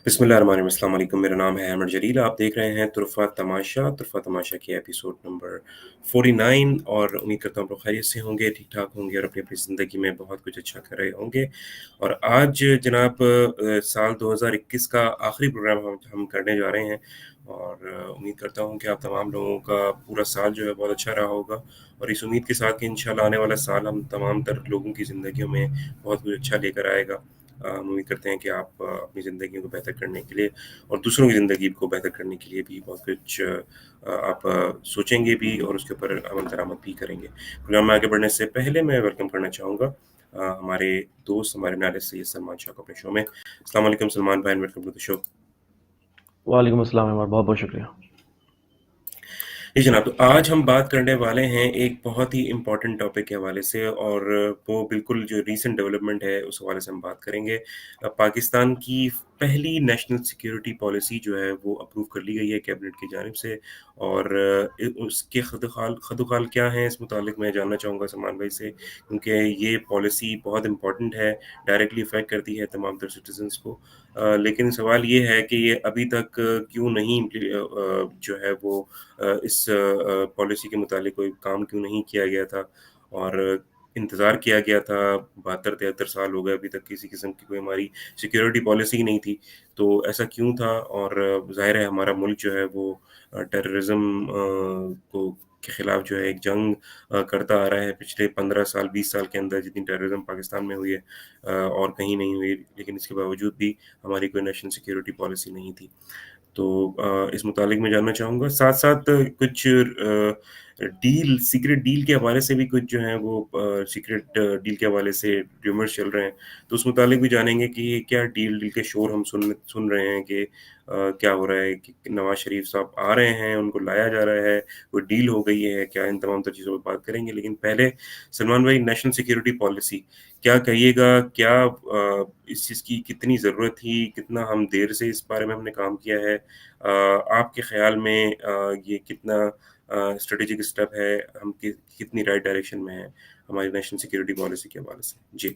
بسم اللہ الرحمن الرحیم۔ السلام علیکم، میرا نام ہے احمد جلیل۔ آپ دیکھ رہے ہیں طرفہ تماشا کے ایپیسوڈ نمبر 49، اور امید کرتا ہوں آپ لوگ خیریت سے ہوں گے، ٹھیک ٹھاک ہوں گے، اور اپنی اپنی زندگی میں بہت کچھ اچھا کر رہے ہوں گے۔ اور آج جناب سال 2021 کا آخری پروگرام ہم کرنے جا رہے ہیں، اور امید کرتا ہوں کہ آپ تمام لوگوں کا پورا سال جو ہے بہت اچھا رہا ہوگا، اور اس امید کے ساتھ کہ انشاءاللہ آنے والا سال ہم تمام تر لوگوں کی زندگیوں میں بہت کچھ اچھا لے کر آئے گا۔ ہم امید کرتے ہیں کہ آپ اپنی زندگیوں کو بہتر کرنے کے لیے اور دوسروں کی زندگی کو بہتر کرنے کے لیے بھی بہت کچھ آپ سوچیں گے بھی، اور اس کے اوپر عمل درآمد بھی کریں گے۔ پروگرام میں آگے بڑھنے سے پہلے میں ویلکم کرنا چاہوں گا ہمارے دوست، ہمارے نالے سید سلمان شاہ کو اپنے شو میں۔ السلام علیکم سلمان بھائی، ویلکم ٹو دی شو۔ وعلیکم السلام عمر، بہت بہت شکریہ۔ جی جناب، تو آج ہم بات کرنے والے ہیں ایک بہت ہی امپورٹنٹ ٹاپک کے حوالے سے، اور وہ بالکل جو ریسنٹ ڈیولپمنٹ ہے اس حوالے سے ہم بات کریں گے۔ پاکستان کی پہلی نیشنل سیکیورٹی پالیسی جو ہے وہ اپروو کر لی گئی ہے کیبنٹ کی جانب سے، اور اس کے خدوخال کیا ہیں اس متعلق میں جاننا چاہوں گا سلمان بھائی سے، کیونکہ یہ پالیسی بہت امپورٹنٹ ہے، ڈائریکٹلی افیکٹ کرتی ہے تمام تر سٹیزنس کو۔ لیکن سوال یہ ہے کہ یہ ابھی تک کیوں نہیں جو ہے وہ اس پالیسی کے متعلق کوئی کام کیوں نہیں کیا گیا تھا، اور انتظار کیا گیا تھا 72-73 سال ہو گئے، ابھی تک کسی قسم کی کوئی ہماری سیکیورٹی پالیسی ہی نہیں تھی۔ تو ایسا کیوں تھا؟ اور ظاہر ہے ہمارا ملک جو ہے وہ ٹیررزم کو کے خلاف جو ہے ایک جنگ کرتا آ رہا ہے پچھلے 15 سال 20 سال کے اندر، جتنی ٹیررزم پاکستان میں ہوئی ہے اور کہیں نہیں ہوئی، لیکن اس کے باوجود بھی ہماری کوئی نیشنل سیکیورٹی پالیسی نہیں تھی۔ تو اس متعلق میں جاننا چاہوں گا، ساتھ ساتھ کچھ سیکرٹ ڈیل کے حوالے سے بھی کچھ جو ہیں وہ سیکرٹ ڈیل کے حوالے سے ریومرز چل رہے ہیں، تو اس متعلق بھی جانیں گے کہ یہ کیا ڈیل کے شور ہم سن رہے ہیں کہ کیا ہو رہا ہے، کہ نواز شریف صاحب آ رہے ہیں، ان کو لایا جا رہا ہے، کوئی ڈیل ہو گئی ہے کیا؟ ان تمام تر چیزوں پہ بات کریں گے، لیکن پہلے سلمان بھائی، نیشنل سیکیورٹی پالیسی کیا کہیے گا؟ کیا اس چیز کی کتنی ضرورت تھی؟ کتنا ہم دیر سے اس بارے میں ہم نے کام کیا ہے؟ آپ کے خیال میں یہ کتنا اسٹریٹجک اسٹیپ ہے؟ ہم کتنی رائٹ ڈائریکشن میں ہیں ہماری نیشنل سیکیورٹی پالیسی کے حوالے سے؟ جی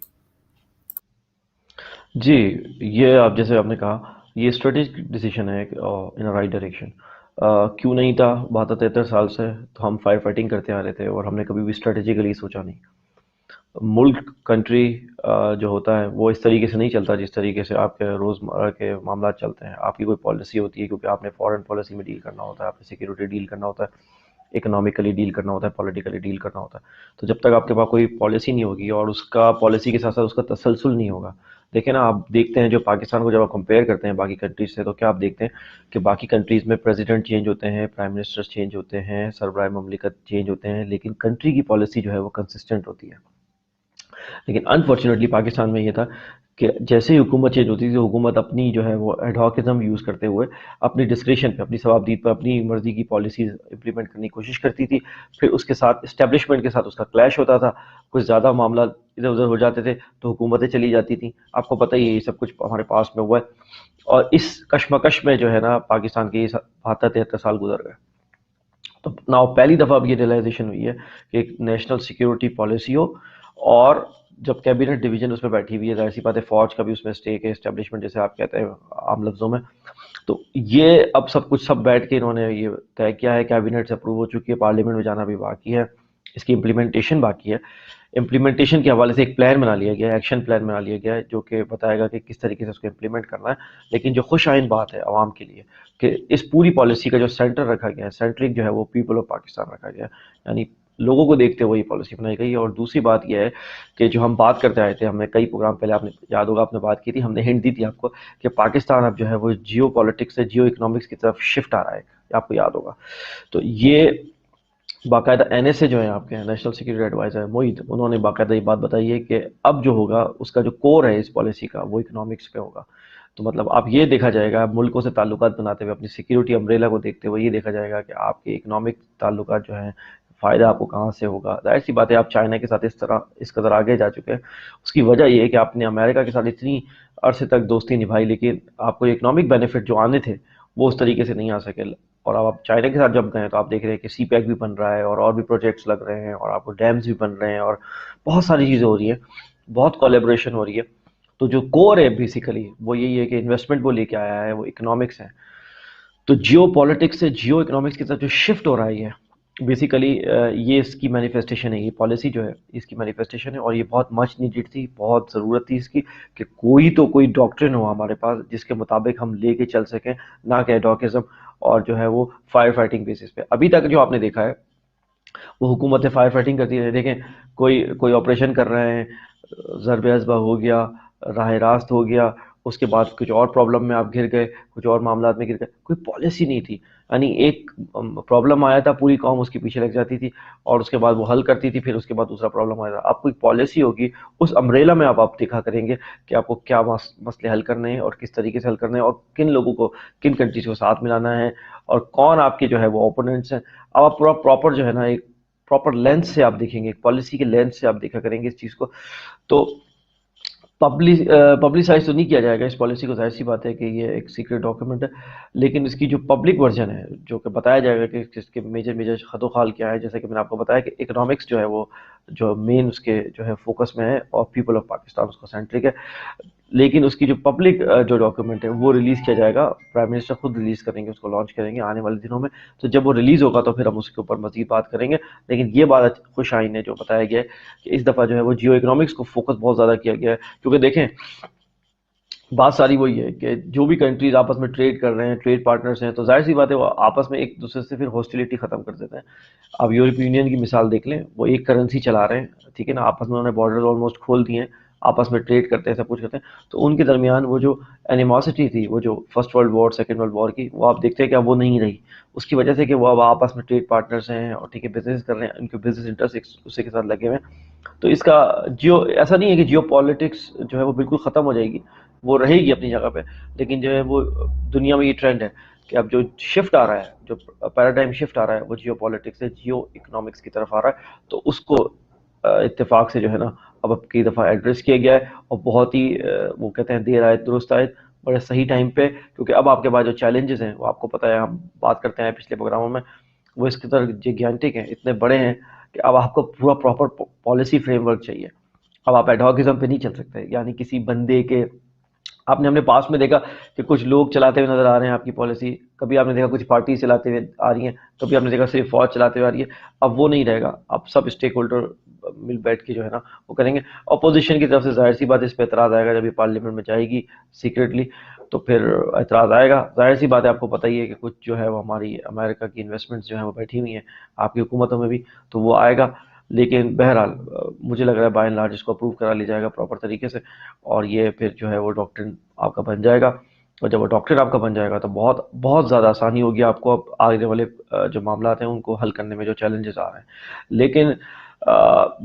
جی، یہ جیسے آپ نے کہا، یہ اسٹریٹجک ڈیسیشن ہے ان رائٹ ڈائریکشن۔ کیوں نہیں تھا 72-73 سال سے؟ تو ہم فائر فائٹنگ کرتے آ رہے تھے، اور ہم نے کبھی بھی اسٹریٹجیکلی سوچا نہیں۔ ملک کنٹری جو ہوتا ہے وہ اس طریقے سے نہیں چلتا جس طریقے سے آپ کے روزمرہ کے معاملات چلتے ہیں۔ آپ کی کوئی پالیسی ہوتی ہے، کیونکہ آپ نے فارن پالیسی میں ڈیل کرنا ہوتا ہے، آپ نے سیکیورٹی ڈیل کرنا ہوتا ہے، اکنامکلی ڈیل کرنا ہوتا ہے، پولیٹیکلی ڈیل کرنا ہوتا ہے۔ تو جب تک آپ کے پاس کوئی پالیسی نہیں ہوگی، اور اس کا پالیسی کے ساتھ ساتھ اس کا تسلسل نہیں ہوگا، دیکھیں نا، آپ دیکھتے ہیں جو پاکستان کو جب آپ کمپیئر کرتے ہیں باقی کنٹریز سے، تو کیا آپ دیکھتے ہیں کہ باقی کنٹریز میں پریزیڈنٹ چینج ہوتے ہیں، پرائم منسٹر چینج ہوتے ہیں، سربراہ مملکت چینج ہوتے ہیں، لیکن کنٹری کی پالیسی جو ہے وہ کنسسٹنٹ ہوتی ہے۔ لیکن انفارچونیٹلی پاکستان میں یہ تھا کہ جیسے ہی حکومت چینج ہوتی تھی، تو حکومت اپنی جو ہے وہ ایڈہاکزم یوز کرتے ہوئے اپنی ڈسکریشن پہ، اپنی ثوابدید پہ، اپنی مرضی کی پالیسیز امپلیمنٹ کرنے کی کوشش کرتی تھی۔ پھر اس کے ساتھ اسٹیبلشمنٹ کے ساتھ اس کا کلیش ہوتا تھا، کچھ زیادہ معاملات ادھر ادھر ہو جاتے تھے تو حکومتیں چلی جاتی تھیں۔ آپ کو پتہ ہی ہے، یہ سب کچھ ہمارے پاس میں ہوا ہے، اور اس کشمکش میں جو ہے نا پاکستان کے 72-73 سال گزر گئے۔ تو نا پہلی دفعہ اب یہ ریئلائزیشن ہوئی ہے کہ ایک نیشنل سیکیورٹی پالیسی ہو، اور جب کیبنٹ ڈویژن اس میں بیٹھی ہوئی ہے، ظاہر سی بات ہے فوج کا بھی اس میں اسٹیک ہے، اسٹیبلشمنٹ جیسے آپ کہتے ہیں عام لفظوں میں، تو یہ اب سب کچھ سب بیٹھ کے انہوں نے یہ طے کیا ہے، کیبنٹ سے اپروو ہو چکی ہے، پارلیمنٹ میں جانا بھی باقی ہے، اس کی امپلیمنٹیشن باقی ہے۔ امپلیمنٹیشن کے حوالے سے ایک پلان بنا لیا گیا ہے، ایکشن پلان بنا لیا گیا ہے، جو کہ بتائے گا کہ کس طریقے سے اس کو امپلیمنٹ کرنا ہے۔ لیکن جو خوش آئند بات ہے عوام کے لیے کہ اس پوری پالیسی کا جو سینٹر رکھا گیا ہے، سینٹرک جو ہے وہ پیپل آف پاکستان رکھا گیا ہے، یعنی لوگوں کو دیکھتے ہوئے یہ پالیسی بنائی گئی ہے۔ اور دوسری بات یہ ہے کہ جو ہم بات کرتے آئے تھے، ہم نے کئی پروگرام پہلے، آپ نے یاد ہوگا آپ نے بات کی تھی، ہم نے ہنٹ دی تھی آپ کو کہ پاکستان اب جو ہے وہ جیو پالیٹکس سے جیو اکنامکس کی طرف شفٹ آ رہا ہے، آپ کو یاد ہوگا۔ تو یہ باقاعدہ این ایس اے جو ہیں آپ کے نیشنل سیکیورٹی ایڈوائزر موعید، انہوں نے باقاعدہ یہ بات بتائی ہے کہ اب جو ہوگا اس کا جو کور ہے اس پالیسی کا، وہ اکنامکس پہ ہوگا۔ تو مطلب آپ یہ دیکھا جائے گا، ملکوں سے تعلقات بناتے ہوئے، اپنی سیکیورٹی امبریلا کو دیکھتے ہوئے یہ دیکھا جائے گا کہ آپ کے اکنامک تعلقات جو ہیں، فائدہ آپ کو کہاں سے ہوگا۔ ظاہر سی بات ہے آپ چائنا کے ساتھ اس قدر آگے جا چکے ہیں، اس کی وجہ یہ ہے کہ آپ نے امریکہ کے ساتھ اتنی عرصے تک دوستی نبھائی، لیکن آپ کو اکنامک بینیفٹ جو آنے تھے وہ اس طریقے سے نہیں آ سکے۔ اور اب آپ چائنا کے ساتھ جب گئے تو آپ دیکھ رہے ہیں کہ سی پیک بھی بن رہا ہے، اور بھی پروجیکٹس لگ رہے ہیں، اور آپ کو ڈیمز بھی بن رہے ہیں، اور بہت ساری چیزیں ہو رہی ہیں، بہت کولیبریشن ہو رہی ہے۔ تو جو کور ہے بیسیکلی وہ یہی ہے کہ انویسٹمنٹ وہ لے کے آیا ہے وہ اکنامکس ہے. تو جیو پالیٹکس سے جیو اکنامکس کی طرف جو شفٹ ہو رہا ہے یہ بیسیکلی یہ اس کی مینیفیسٹیشن ہے, یہ پالیسی جو ہے اس کی مینیفیسٹیشن ہے, اور یہ بہت مچ نیڈڈ تھی, بہت ضرورت تھی اس کی کہ کوئی ڈاکٹرن ہو ہمارے پاس جس کے مطابق ہم لے کے چل سکیں, نہ کہ ایڈوکزم اور جو ہے وہ فائر فائٹنگ بیسس پہ. ابھی تک جو آپ نے دیکھا ہے وہ حکومتیں فائر فائٹنگ کرتی رہی. دیکھیں کوئی آپریشن کر رہے ہیں, ضرب اصبع ہو گیا, راہ راست ہو گیا, اس کے بعد کچھ اور پرابلم میں آپ گر گئے, کچھ اور معاملات میں گر گئے, کوئی پالیسی نہیں تھی. یعنی ایک پرابلم آیا تھا پوری قوم اس کے پیچھے لگ جاتی تھی اور اس کے بعد وہ حل کرتی تھی, پھر اس کے بعد دوسرا پرابلم آیا تھا. اب کوئی پالیسی ہوگی اس امبریلا میں آپ دیکھا کریں گے کہ آپ کو کیا مسئلے حل کرنے ہیں اور کس طریقے سے حل کرنے ہیں اور کن لوگوں کو کن کنٹریز کو ساتھ ملانا ہے اور کون آپ کے جو ہے وہ اوپوننٹس ہیں. اب آپ پورا پراپر جو ہے نا ایک پراپر لینس سے آپ دیکھیں گے, ایک پالیسی کے لینس سے آپ دیکھا کریں گے اس چیز کو. تو پبلسائز تو نہیں کیا جائے گا اس پالیسی کو, ظاہر سی بات ہے کہ یہ ایک سیکرٹ ڈاکیومنٹ ہے, لیکن اس کی جو پبلک ورژن ہے جو کہ بتایا جائے گا کہ اس کے میجر خط و خال کیا ہے, جیسے کہ میں نے آپ کو بتایا کہ اکنامکس جو ہے وہ جو مین اس کے جو ہے فوکس میں ہے اور پیپل آف پاکستان اس کا سینٹرک ہے. لیکن اس کی جو پبلک جو ڈاکیومنٹ ہے وہ ریلیز کیا جائے گا, پرائم منسٹر خود ریلیز کریں گے, اس کو لانچ کریں گے آنے والے دنوں میں. تو جب وہ ریلیز ہوگا تو پھر ہم اس کے اوپر مزید بات کریں گے. لیکن یہ بات خوش آئین ہے جو بتایا گیا ہے کہ اس دفعہ جو ہے وہ جیو اکنامکس کو فوکس بہت زیادہ کیا گیا ہے, کیونکہ دیکھیں بات ساری وہی ہے کہ جو بھی کنٹریز آپس میں ٹریڈ کر رہے ہیں, ٹریڈ پارٹنرز ہیں, تو ظاہر سی بات ہے وہ آپس میں ایک دوسرے سے پھر ہاسٹیلٹی ختم کر دیتے ہیں. اب یورپی یونین کی مثال دیکھ لیں, وہ ایک کرنسی چلا رہے ہیں, ٹھیک ہے نا, آپس میں انہوں نے بارڈر آلموسٹ کھول دیے ہیں, آپس میں ٹریڈ کرتے ہیں, سب کچھ کرتے ہیں. تو ان کے درمیان وہ جو اینیماسٹی تھی, وہ جو first world war second world war کی, وہ آپ دیکھتے ہیں کہ اب وہ نہیں رہی, اس کی وجہ سے کہ وہ اب آپس میں ٹریڈ پارٹنرز ہیں اور ٹھیک ہے بزنس کر رہے ہیں, ان کے بزنس انٹرسٹ ایک دوسرے کے ساتھ لگے ہوئے ہیں. تو اس کا ایسا نہیں ہے کہ جیو پالیٹکس جو ہے وہ بالکل ختم ہو جائے گی, وہ رہے گی اپنی جگہ پہ, لیکن جو ہے وہ دنیا میں یہ ٹرینڈ ہے کہ اب جو شفٹ آ رہا ہے, جو پیراڈائم شفٹ آ رہا ہے وہ جیو پالیٹکس سے جیو اکنامکس کی طرف آ رہا ہے. تو اس کو اتفاق سے جو ہے نا اب کئی دفعہ ایڈریس کیا گیا ہے, اور بہت ہی وہ کہتے ہیں دیر آئے درست آئے, بڑے صحیح ٹائم پہ, کیونکہ اب آپ کے پاس جو چیلنجز ہیں وہ آپ کو پتہ ہے, ہم بات کرتے ہیں پچھلے پروگراموں میں, وہ اس کی طرح جیگانٹک ہیں, اتنے بڑے ہیں کہ اب آپ کو پورا پراپر پالیسی فریم ورک چاہیے. اب آپ ایڈوکزم پہ نہیں چل سکتے, یعنی کسی بندے کے آپ نے اپنے پاس میں دیکھا کہ کچھ لوگ چلاتے ہوئے نظر آ رہے ہیں آپ کی پالیسی, کبھی آپ نے دیکھا کچھ پارٹی چلاتے ہوئے آ رہی ہیں, کبھی آپ نے دیکھا صرف فوج چلاتے ہوئے آ رہی ہے. اب وہ نہیں رہے گا, اب سب اسٹیک ہولڈر مل بیٹھ کے جو ہے نا وہ کریں گے. اپوزیشن کی طرف سے ظاہر سی بات ہے اس پہ اعتراض آئے گا, جب یہ پارلیمنٹ میں جائے گی سیکریٹلی تو پھر اعتراض آئے گا. ظاہر سی بات ہے, آپ کو پتہ ہی ہے کہ کچھ جو ہے وہ ہماری امریکہ کی انویسٹمنٹس جو ہیں وہ بیٹھی ہوئی ہیں آپ کی حکومتوں میں بھی, تو وہ آئے گا. لیکن بہرحال مجھے لگ رہا ہے بائی اینڈ لارج اس کو اپروو کرا لیا جائے گا پراپر طریقے سے, اور یہ پھر جو ہے وہ ڈاکٹرن آپ کا بن جائے گا. اور جب وہ ڈاکٹر آپ کا بن جائے گا تو بہت بہت زیادہ آسانی ہوگی آپ کو اب آگے والے جو معاملات ہیں ان کو حل کرنے میں, جو چیلنجز آ رہے ہیں. لیکن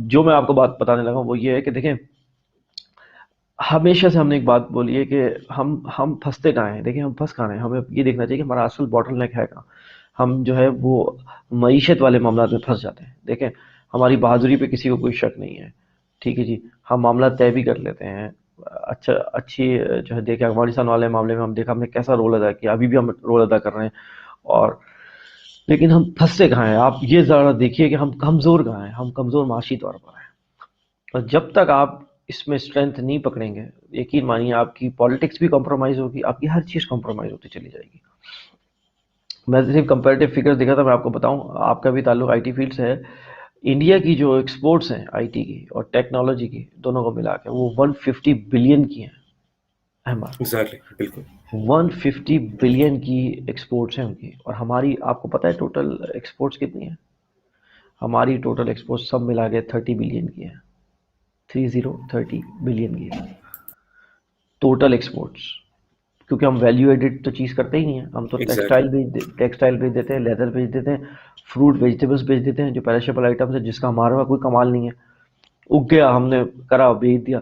جو میں آپ کو بات بتانے لگا ہوں وہ یہ ہے کہ دیکھیں ہمیشہ سے ہم نے ایک بات بولی ہے کہ ہم پھنستے کہاں ہیں. دیکھیں ہم پھنس کہاں ہیں, ہمیں یہ دیکھنا چاہیے کہ ہمارا اصل باٹل نیک ہے کہاں. ہم جو ہے وہ معیشت والے معاملات میں پھنس جاتے ہیں. دیکھیں ہماری بہادری پہ کسی کو کوئی شک نہیں ہے, ٹھیک ہے جی, ہم معاملات طے بھی کر لیتے ہیں, اچھی جو ہے دیکھیں افغانستان والے معاملے میں ہم دیکھا ہم نے کیسا رول ادا کیا, ابھی بھی ہم رول ادا کر رہے ہیں. اور لیکن ہم پھنستے کہاں ہیں, آپ یہ ذرا دیکھیے کہ ہم کمزور کہاں ہیں, ہم کمزور معاشی طور پر ہیں. اور جب تک آپ اس میں اسٹرینتھ نہیں پکڑیں گے, یقین مانیے آپ کی پالیٹکس بھی کمپرومائز ہوگی, آپ کی ہر چیز کمپرومائز ہوتی چلی جائے گی. میں صرف کمپیریٹیو فگرز دیکھا تھا, میں آپ کو بتاؤں, آپ کا بھی تعلق آئی ٹی فیلڈ سے ہے. انڈیا کی جو ایکسپورٹس ہیں آئی ٹی کی اور ٹیکنالوجی کی دونوں کو ملا کے وہ 150 بلین کی ہیں. احمد ایگزیکٹلی, بالکل. 150 بلین کی ایکسپورٹس ہیں ان کی, اور ہماری آپ کو پتہ ہے ٹوٹل ایکسپورٹس کتنی ہیں؟ ہماری ٹوٹل ایکسپورٹس سب ملا کے 30 بلین کی ہیں, 30 بلین کی ٹوٹل ایکسپورٹس. کیونکہ ہم ویلیو ایڈڈ تو چیز کرتے ہی نہیں ہیں, ہم تو ایگزیکٹلی. ٹیکسٹائل بیچ دیتے ہیں, لیدر بیچ دیتے ہیں, فروٹ ویجیٹیبلس بیچ دیتے ہیں جو پیرشیبل آئٹمس ہیں جس کا ہمارے وہاں کوئی کمال نہیں ہے. اگ گیا ہم نے کرا بیچ دیا,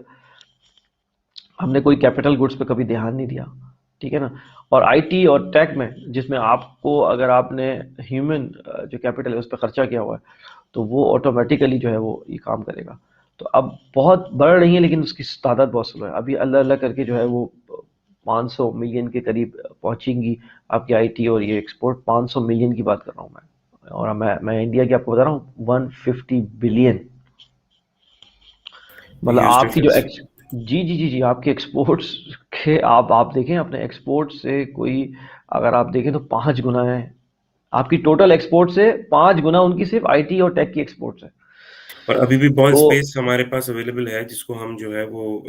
ہم نے کوئی کیپٹل گڈس پہ کبھی دھیان نہیں دیا, ٹھیک ہے نا. اور آئی ٹی اور ٹیک میں جس میں آپ کو اگر آپ نے ہیومن جو کیپٹل ہے اس پہ خرچہ کیا ہوا ہے تو وہ آٹومیٹیکلی جو ہے وہ یہ کام کرے گا. تو اب بہت بڑھ رہی ہیں لیکن اس کی تعداد بہت سلو ہے. ابھی اللہ اللہ کر کے جو ہے وہ 500 ملین کے قریب پہنچیں گی آپ کی آئی ٹی اور یہ ایکسپورٹ. 500 ملین کی بات کر رہا ہوں میں, اور میں انڈیا کی آپ کو بتا رہا ہوں 150 بلین. مطلب ہیوج آپ کی جو ڈفرنس. جی جی جی جی، آپ کے ایکسپورٹس کے آپ دیکھیں اپنے ایکسپورٹ سے کوئی، اگر آپ دیکھیں تو 5 گنا ہے آپ کی ٹوٹل ایکسپورٹ سے، 5 گنا ان کی صرف آئی ٹی اور ٹیک کی ایکسپورٹس ہے. اور ابھی بھی بہت تو اسپیس ہمارے پاس اویلیبل ہے جس کو ہم جو ہے وہ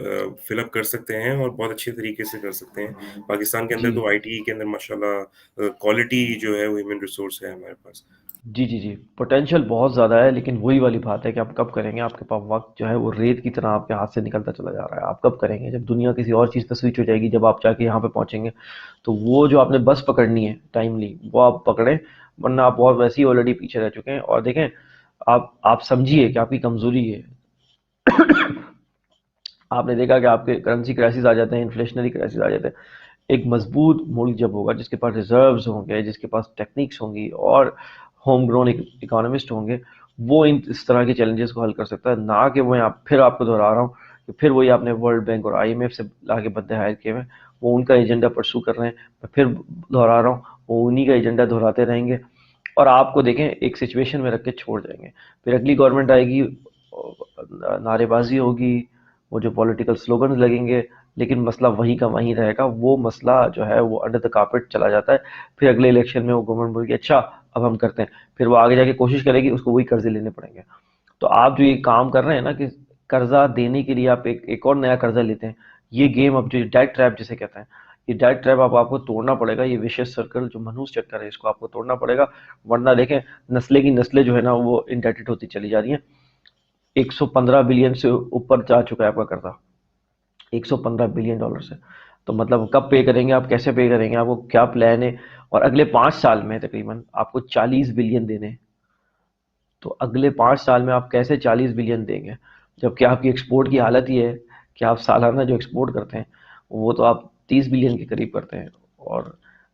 فل اپ کر سکتے ہیں اور بہت اچھے طریقے سے کر سکتے ہیں. پاکستان کے اندر جی تو آئی ٹی کے اندر ماشاءاللہ کوالٹی جو ہے وہ ہیومن ریسورس ہے ہمارے پاس. جی جی جی، پوٹینشیل بہت زیادہ ہے، لیکن وہی والی بات ہے کہ آپ کب کریں گے. آپ کے پاس وقت جو ہے وہ ریت کی طرح آپ کے ہاتھ سے نکلتا چلا جا رہا ہے. آپ کب کریں گے؟ جب دنیا کسی اور چیز پہ سوئچ ہو جائے گی، جب آپ جا کے یہاں پہ پہنچیں گے. تو وہ جو آپ نے بس پکڑنی ہے ٹائملی، وہ آپ پکڑیں، ورنہ آپ بہت ویسے ہی آلریڈی پیچھے رہ چکے ہیں. اور دیکھیں، آپ سمجھیے کہ آپ کی کمزوری ہے. آپ نے دیکھا کہ آپ کے کرنسی کرائسس آ جاتے ہیں، انفلیشنری کرائسس آ جاتے ہیں. ایک مضبوط ملک جب ہوگا، جس کے پاس ریزروز ہوں گے، جس کے پاس ٹیکنیکس ہوں گی اور ہوم گرون اکانومسٹ ہوں گے، وہ اس طرح کے چیلنجز کو حل کر سکتا ہے. نہ کہ وہ پھر آپ کو دہرا رہا ہوں کہ پھر وہی آپ نے ورلڈ بینک اور آئی ایم ایف سے لا کے بندے ہائر کیے ہوئے ہیں، وہ ان کا ایجنڈا پرسو کر رہے ہیں. میں پھر دہرا رہا ہوں، وہ انہی کا ایجنڈا دہراتے رہیں گے اور آپ کو دیکھیں ایک سچویشن میں رکھ کے چھوڑ جائیں گے. پھر اگلی گورنمنٹ آئے گی، نعرے بازی ہوگی، وہ جو پولیٹیکل سلوگنز لگیں گے، لیکن مسئلہ وہیں کا وہیں رہے گا. وہ مسئلہ جو ہے وہ انڈر دا کارپیٹ چلا جاتا ہے. پھر اگلے الیکشن میں وہ گورنمنٹ بولے گی اچھا اب ہم کرتے ہیں، پھر وہ آگے جا کے کوشش کرے گی، اس کو وہی قرضے لینے پڑیں گے. تو آپ جو یہ کام کر رہے ہیں نا کہ قرضہ دینے کے لیے آپ ایک اور نیا قرضہ لیتے ہیں، یہ گیم اب جو ڈیٹ ٹریپ جسے کہتے ہیں، یہ ڈیٹ ٹریپ آپ کو توڑنا پڑے گا. یہ ویشیس سرکل جو منحوس چکر ہے، اس کو آپ کو توڑنا پڑے گا. ورنہ دیکھیں نسلیں کی نسلیں جو ہے نا وہ انڈیٹڈ ہوتی چلی جا رہی ہیں. 115 بلین سے اوپر جا چکا ہے آپ کا قرضہ، $115 بلین سے. تو مطلب کب پے کریں گے آپ؟ کیسے پے کریں گے؟ آپ کو کیا پلان ہے؟ اور اگلے 5 سال میں تقریباً آپ کو 40 بلین دینے ہیں. تو اگلے 5 سال میں آپ کیسے 40 بلین دیں گے، جبکہ آپ کی ایکسپورٹ کی حالت یہ ہے کہ آپ سالانہ جو ایکسپورٹ کرتے ہیں وہ تو آپ 30 بلین کے قریب کرتے ہیں. اور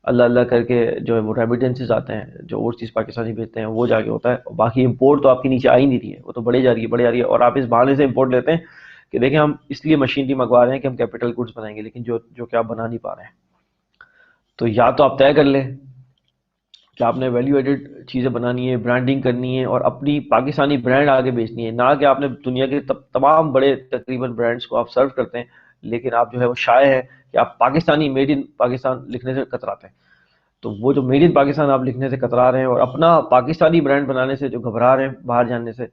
اللہ اللہ کر کے جو ہے وہ ریمیٹنسز آتے ہیں جو اور چیز پاکستانی بھیجتے ہیں وہ جا کے ہوتا ہے. باقی امپورٹ تو آپ کی نیچے آ ہی نہیں رہی ہے، وہ تو بڑھے جا رہی ہے بڑھے جا رہی ہے. اور آپ اس بہانے سے امپورٹ لیتے ہیں کہ دیکھیں ہم اس لیے مشینری منگوا رہے ہیں کہ ہم کیپٹل گڈس بنائیں گے، لیکن جو کہ آپ بنا نہیں پا رہے ہیں. تو یا تو آپ طے کر لیں کہ آپ نے ویلیو ایڈڈ چیزیں بنانی ہے، برانڈنگ کرنی ہے اور اپنی پاکستانی برانڈ آگے بیچنی ہے. نہ کہ آپ نے دنیا کے تمام بڑے تقریباً برانڈس کو آپ سرو کرتے ہیں، لیکن آپ جو ہے وہ شائع ہیں کہ آپ پاکستانی میڈ ان پاکستان لکھنے سے کتراتے ہیں. تو وہ جو میڈ ان پاکستان آپ لکھنے سے کترا رہے ہیں اور اپنا پاکستانی برانڈ بنانے سے جو گھبرا رہے ہیں باہر جانے سے،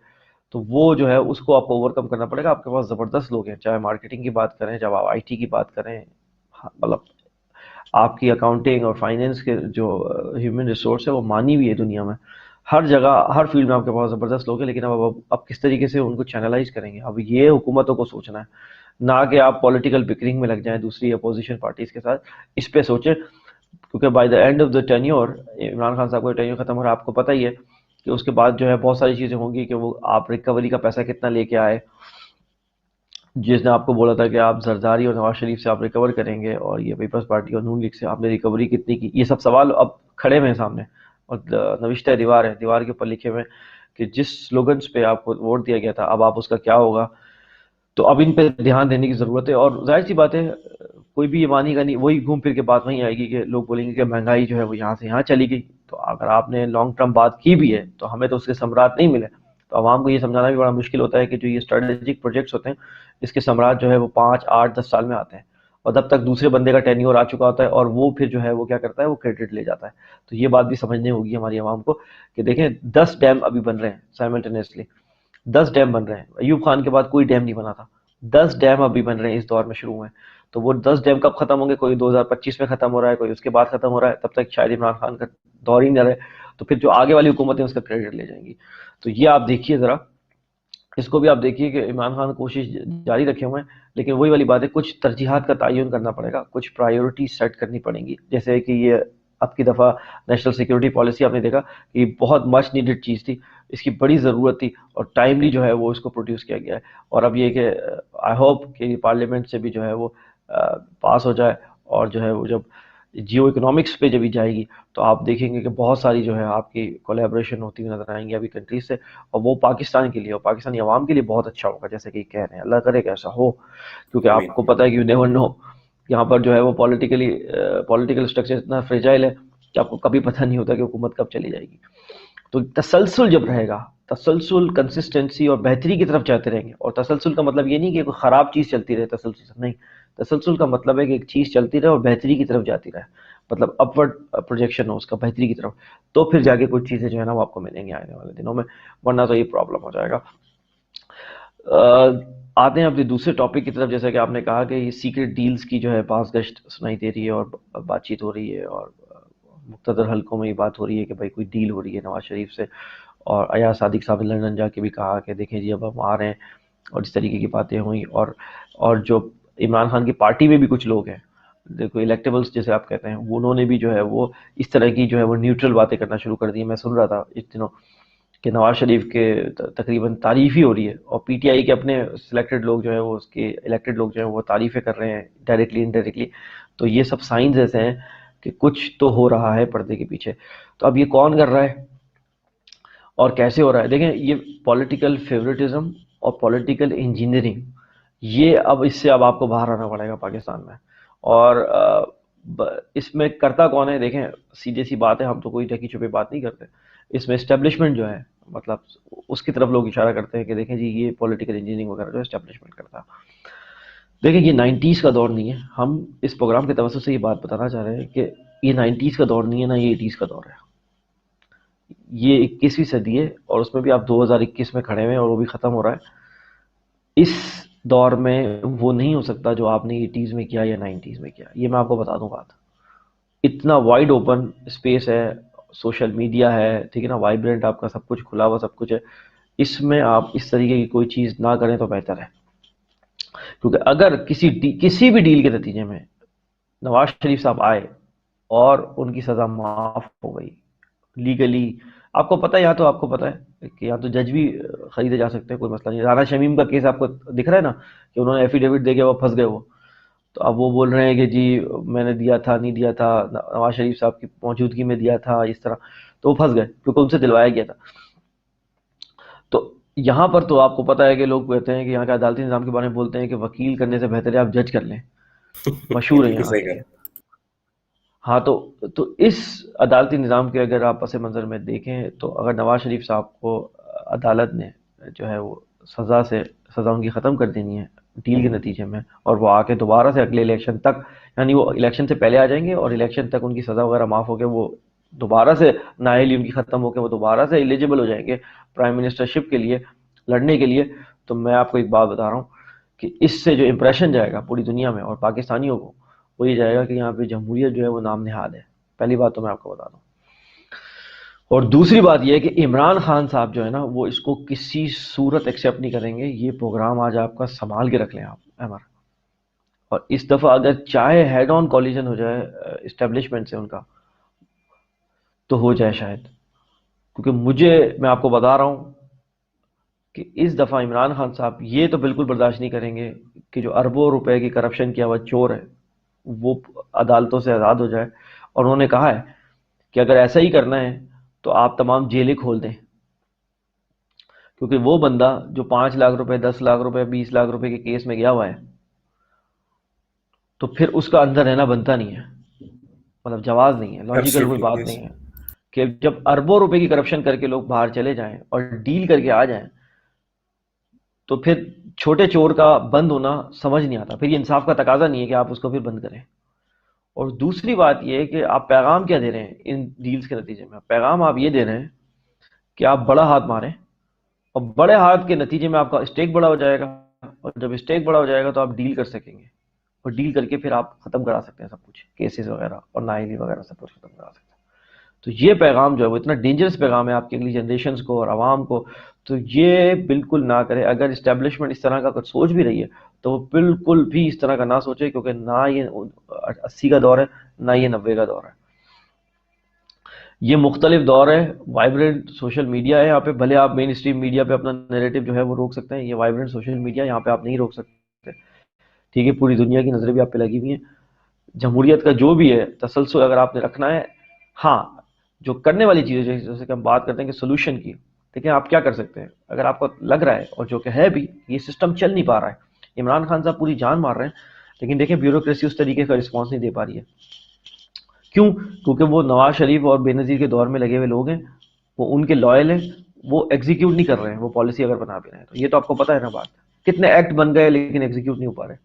تو وہ جو ہے اس کو آپ کو اوور کم کرنا پڑے گا. آپ کے پاس زبردست لوگ ہیں، چاہے مارکیٹنگ کی بات کریں، چاہے آپ آئی ٹی کی بات کریں، مطلب آپ کی اکاؤنٹنگ اور فائنینس کے جو ہیومن ریسورس ہے وہ مانی ہوئی ہے دنیا میں. ہر جگہ ہر فیلڈ میں آپ کے پاس زبردست لوگ ہیں، لیکن اب کس طریقے سے ان کو چینلائز کریں گے؟ اب یہ حکومتوں کو سوچنا ہے، نہ کہ آپ پولیٹیکل بکرنگ میں لگ جائیں دوسری اپوزیشن پارٹیز کے ساتھ. اس پہ سوچیں، کیونکہ by the and of the tenure Imran Khan صاحب کا ٹینیور ختم ہو رہا ہے. آپ کو پتہ ہی ہے کہ اس کے بعد جو ہے بہت ساری چیزیں ہوں گی کہ وہ آپ ریکوری کا پیسہ کتنا لے کے آئے. جس نے آپ کو بولا تھا کہ آپ زرداری اور نواز شریف سے آپ ریکور کریں گے اور یہ پیپلز پارٹی اور نون لیگ سے آپ نے ریکوری کتنی کی، یہ سب سوال اب کھڑے ہوئے ہیں سامنے. اور نوشتہ دیوار ہے، دیوار کے اوپر لکھے ہوئے ہیں کہ جس سلوگنس پہ آپ کو ووٹ دیا گیا تھا اب آپ اس کا کیا ہوگا. تو اب ان پہ دھیان دینے کی ضرورت ہے. اور ظاہر سی بات ہے کوئی بھی یہ مانی گا نہیں، وہی گھوم پھر کے بات وہیں آئے گی کہ لوگ بولیں گے کہ مہنگائی جو ہے وہ یہاں سے یہاں چلی گئی. تو اگر آپ نے لانگ ٹرم بات کی بھی ہے تو ہمیں تو اس کے ثمرات نہیں ملے. تو عوام کو یہ سمجھانا بھی بڑا مشکل ہوتا ہے کہ جو یہ اسٹریٹجک پروجیکٹس ہوتے ہیں اس کے ثمرات جو ہے وہ 5 8 10 سال میں آتے ہیں، اور تب تک دوسرے بندے کا ٹینیور آ چکا ہوتا ہے اور وہ پھر جو ہے وہ کیا کرتا ہے، وہ کریڈٹ لے جاتا ہے. تو یہ بات بھی سمجھنے ہوگی ہماری عوام کو کہ دیکھیں 10 ڈیم ابھی بن رہے ہیں سائملٹینیسلی، 10 ڈیم بن رہے ہیں. ایوب خان کے بعد کوئی ڈیم نہیں بنا تھا، 10 ڈیم ابھی بن رہے ہیں اس دور میں شروع ہوئے ہیں. تو وہ 10 ڈیم کب ختم ہوں گے؟ کوئی 2025 میں ختم ہو رہا ہے، کوئی اس کے بعد ختم ہو رہا ہے. تب تک شاید عمران خان کا دور ہی نہ رہے. تو پھر جو آگے والی حکومتیں اس کا کریڈٹ لے جائیں گی. تو یہ آپ دیکھیے ذرا، اس کو بھی آپ دیکھیے کہ عمران خان کوشش جاری رکھے ہوئے ہیں، لیکن وہی والی بات ہے کچھ ترجیحات کا تعین کرنا پڑے گا، کچھ پرائیورٹی سیٹ کرنی پڑیں گی. جیسے کہ یہ اب کی دفعہ نیشنل سیکورٹی پالیسی آپ نے دیکھا کہ یہ بہت مچ نیڈڈ چیز تھی، اس کی بڑی ضرورت تھی اور ٹائملی جو ہے وہ اس کو پروڈیوس کیا گیا ہے. اور اب یہ کہ آئی ہوپ کہ پارلیمنٹ سے بھی جو ہے وہ پاس ہو جائے، اور جو ہے وہ جب جیو اکنامکس پہ جب جائے گی تو آپ دیکھیں گے کہ بہت ساری جو ہے آپ کی کولیبریشن ہوتی ہوئی نظر آئیں گی ابھی کنٹریز سے. اور وہ پاکستان کے لیے اور پاکستانی عوام کے لیے بہت اچھا ہوگا، جیسے کہ کہہ رہے ہیں. اللہ کرے کہ ایسا ہو، کیونکہ آپ امین. کو پتہ ہے کہ یو نیور نو یہاں پر جو ہے وہ پولیٹیکل اسٹرکچر اتنا فریجائل ہے کہ آپ کو کبھی پتہ نہیں ہوتا کہ حکومت کب چلی جائے گی. تو تسلسل جب رہے گا، تسلسل، کنسسٹنسی اور بہتری کی طرف جاتے رہیں گے. اور تسلسل کا مطلب یہ نہیں کہ کوئی خراب چیز چلتی رہے تسلسل سے، نہیں. تسلسل کا مطلب ہے کہ ایک چیز چلتی رہے اور بہتری کی طرف جاتی رہے، مطلب اپورڈ پروجیکشن ہو اس کا بہتری کی طرف. تو پھر جا کے کچھ چیزیں جو ہے نا وہ آپ کو ملیں گی آنے والے دنوں میں، ورنہ تو یہ پرابلم ہو جائے گا. آتے ہیں اپنے دوسرے ٹاپک کی طرف. جیسا کہ آپ نے کہا کہ یہ سیکرٹ ڈیلز کی جو ہے پاس گشت سنائی دے رہی ہے اور بات چیت ہو رہی ہے، اور مقتدر حلقوں میں یہ بات ہو رہی ہے کہ بھائی کوئی ڈیل ہو رہی ہے نواز شریف سے. اور ایاز صادق صاحب نے لندن جا کے بھی کہا کہ دیکھیں جی اب ہم آ رہے ہیں، اور اس طریقے کی باتیں ہوئیں. اور جو عمران خان کی پارٹی میں بھی کچھ لوگ ہیں، دیکھو الیکٹیبلز جیسے آپ کہتے ہیں، انہوں نے بھی جو ہے وہ اس طرح کی جو ہے وہ نیوٹرل باتیں کرنا شروع کر دی. میں سن رہا تھا اس دنوں کہ نواز شریف کے تقریباً تعریف ہی ہو رہی ہے، اور پی ٹی آئی کے اپنے سلیکٹڈ لوگ جو ہیں وہ اس کے الیکٹڈ لوگ جو ہیں وہ تعریفیں کر رہے ہیں ڈائریکٹلی انڈائریکٹلی. تو یہ سب سائنز ایسے ہیں کہ کچھ تو ہو رہا ہے پردے کے پیچھے. تو اب یہ کون کر رہا ہے اور کیسے ہو رہا ہے؟ دیکھیں یہ پولیٹیکل فیوریٹزم اور پولیٹیکل انجینئرنگ، یہ اب اس سے اب آپ کو باہر آنا پڑے گا پاکستان میں. اور اس میں کرتا کون ہے؟ دیکھیں سیدھی سی بات ہے، ہم تو کوئی ڈھکی چھپی بات نہیں کرتے. اس میں اسٹیبلشمنٹ جو ہے، مطلب اس کی طرف لوگ اشارہ کرتے ہیں کہ دیکھیں جی یہ پولیٹیکل انجینئرنگ وغیرہ جو اسٹیبلشمنٹ کرتا ہے. دیکھیں یہ نائنٹیز کا دور نہیں ہے. ہم اس پروگرام کے توسط سے یہ بات بتانا چاہ رہے ہیں کہ یہ نائنٹیز کا دور نہیں ہے، نہ یہ ایٹیز کا دور ہے. یہ 21ویں صدی ہے، اور اس میں بھی آپ 2021 میں کھڑے ہوئے ہیں اور وہ بھی ختم ہو رہا ہے. اس دور میں وہ نہیں ہو سکتا جو آپ نے ایٹیز میں کیا یا نائنٹیز میں کیا. یہ میں آپ کو بتا دوں بات. اتنا وائڈ اوپن اسپیس ہے، سوشل میڈیا ہے، ٹھیک ہے نا، وائبرنٹ آپ کا سب کچھ کھلا ہوا سب کچھ ہے. اس میں آپ اس طریقے کی کوئی چیز نہ کریں تو بہتر ہے. کیونکہ اگر کسی بھی ڈیل کے نتیجے میں نواز شریف صاحب آئے اور ان کی سزا معاف ہو گئی لیگلی، آپ کو پتہ ہے، یہاں تو آپ کو پتہ ہے کہ یہاں تو جج بھی خریدے جا سکتے ہیں، کوئی مسئلہ نہیں. رانا شمیم کا کیس آپ کو دکھ رہا ہے نا کہ انہوں نے ایفیڈیوٹ دے کے وہ پھنس گئے. وہ تو اب وہ بول رہے ہیں کہ جی میں نے دیا تھا، نہیں دیا تھا، نواز شریف صاحب کی موجودگی میں دیا تھا، اس طرح. تو وہ پھنس گئے کیونکہ ان سے دلوایا گیا تھا. تو یہاں پر تو آپ کو پتہ ہے کہ لوگ کہتے ہیں کہ یہاں کے عدالتی نظام کے بارے میں بولتے ہیں کہ وکیل کرنے سے بہتر ہے آپ جج کر لیں. مشہور ہے بالکل یہاں صحیح کے کہا. یہ. ہاں تو اس عدالتی نظام کے اگر آپ پس منظر میں دیکھیں تو اگر نواز شریف صاحب کو عدالت نے جو ہے وہ سزا ان کی ختم کر دینی ہے ڈیل کے نتیجے میں، اور وہ آ کے دوبارہ سے اگلے الیکشن تک، یعنی وہ الیکشن سے پہلے آ جائیں گے اور الیکشن تک ان کی سزا وغیرہ معاف ہو کے وہ دوبارہ سے نااہلی ان کی ختم ہو کے وہ دوبارہ سے ایلیجبل ہو جائیں گے پرائم منسٹرشپ کے لیے لڑنے کے لیے. تو میں آپ کو ایک بات بتا رہا ہوں کہ اس سے جو امپریشن جائے گا پوری دنیا میں اور پاکستانیوں کو، وہ یہ جائے گا کہ یہاں پہ جمہوریت جو ہے وہ نام نہاد ہے. پہلی بات تو میں آپ کو بتا دوں. اور دوسری بات یہ ہے کہ عمران خان صاحب جو ہے نا وہ اس کو کسی صورت ایکسیپٹ نہیں کریں گے. یہ پروگرام آج آپ کا سنبھال کے رکھ لیں آپ عمر. اور اس دفعہ اگر چاہے ہیڈ آن کولیجن ہو جائے اسٹیبلشمنٹ سے ان کا تو ہو جائے شاید. کیونکہ میں آپ کو بتا رہا ہوں کہ اس دفعہ عمران خان صاحب یہ تو بالکل برداشت نہیں کریں گے کہ جو اربوں روپے کی کرپشن کیا ہوا چور ہے وہ عدالتوں سے آزاد ہو جائے. اور انہوں نے کہا ہے کہ اگر ایسا ہی کرنا ہے تو آپ تمام جیلیں کھول دیں. کیونکہ وہ بندہ جو 5 لاکھ روپے، 10 لاکھ روپے، 20 لاکھ روپے کے کیس میں گیا ہوا ہے تو پھر اس کا اندر رہنا بنتا نہیں ہے، مطلب جواز نہیں ہے، لاجیکل کوئی ایبسلیوٹلی بات یس. نہیں ہے کہ جب اربوں روپے کی کرپشن کر کے لوگ باہر چلے جائیں اور ڈیل کر کے آ جائیں تو پھر چھوٹے چور کا بند ہونا سمجھ نہیں آتا. پھر یہ انصاف کا تقاضا نہیں ہے کہ آپ اس کو پھر بند کریں. اور دوسری بات یہ ہے کہ آپ پیغام کیا دے رہے ہیں ان ڈیلز کے نتیجے میں؟ پیغام آپ یہ دے رہے ہیں کہ آپ بڑا ہاتھ ماریں، اور بڑے ہاتھ کے نتیجے میں آپ کا اسٹیک بڑا ہو جائے گا، اور جب اسٹیک بڑا ہو جائے گا تو آپ ڈیل کر سکیں گے، اور ڈیل کر کے پھر آپ ختم کرا سکتے ہیں سب کچھ، کیسز وغیرہ اور نااہلی وغیرہ سب کچھ ختم کرا سکتے ہیں. تو یہ پیغام جو ہے وہ اتنا ڈینجرس پیغام ہے آپ کی اگلی جنریشنز کو اور عوام کو. تو یہ بالکل نہ کرے. اگر اسٹیبلشمنٹ اس طرح کا کچھ سوچ بھی رہی ہے تو وہ بالکل بھی اس طرح کا نہ سوچے، کیونکہ نہ یہ 80 کا دور ہے نہ یہ 90 کا دور ہے. یہ مختلف دور ہے. وائبرنٹ سوشل میڈیا ہے یہاں پہ. بھلے آپ مین اسٹریم میڈیا پہ اپنا نیریٹو جو ہے وہ روک سکتے ہیں، یہ وائبرنٹ سوشل میڈیا یہاں پہ آپ نہیں روک سکتے. ٹھیک ہے، پوری دنیا کی نظریں بھی آپ پہ لگی ہوئی ہیں. جمہوریت کا جو بھی ہے تسلسل اگر آپ نے رکھنا ہے، ہاں جو کرنے والی چیزیں جیسے کہ ہم بات کرتے ہیں کہ سولوشن کی، دیکھیں آپ کیا کر سکتے ہیں. اگر آپ کو لگ رہا ہے اور جو کہ ہے بھی یہ سسٹم چل نہیں پا رہا ہے، عمران خان صاحب پوری جان مار رہے ہیں لیکن دیکھیں بیوروکریسی اس طریقے کا رسپانس نہیں دے پا رہی ہے. کیوں؟ کیونکہ وہ نواز شریف اور بے نظیر کے دور میں لگے ہوئے لوگ ہیں، وہ ان کے لائل ہیں، وہ ایگزیکیوٹ نہیں کر رہے ہیں وہ پالیسی اگر بنا بھی رہے ہیں تو. یہ تو آپ کو پتا ہے نا بات, کتنے ایکٹ بن گئے لیکن ایگزیکیوٹ نہیں ہو پا رہے.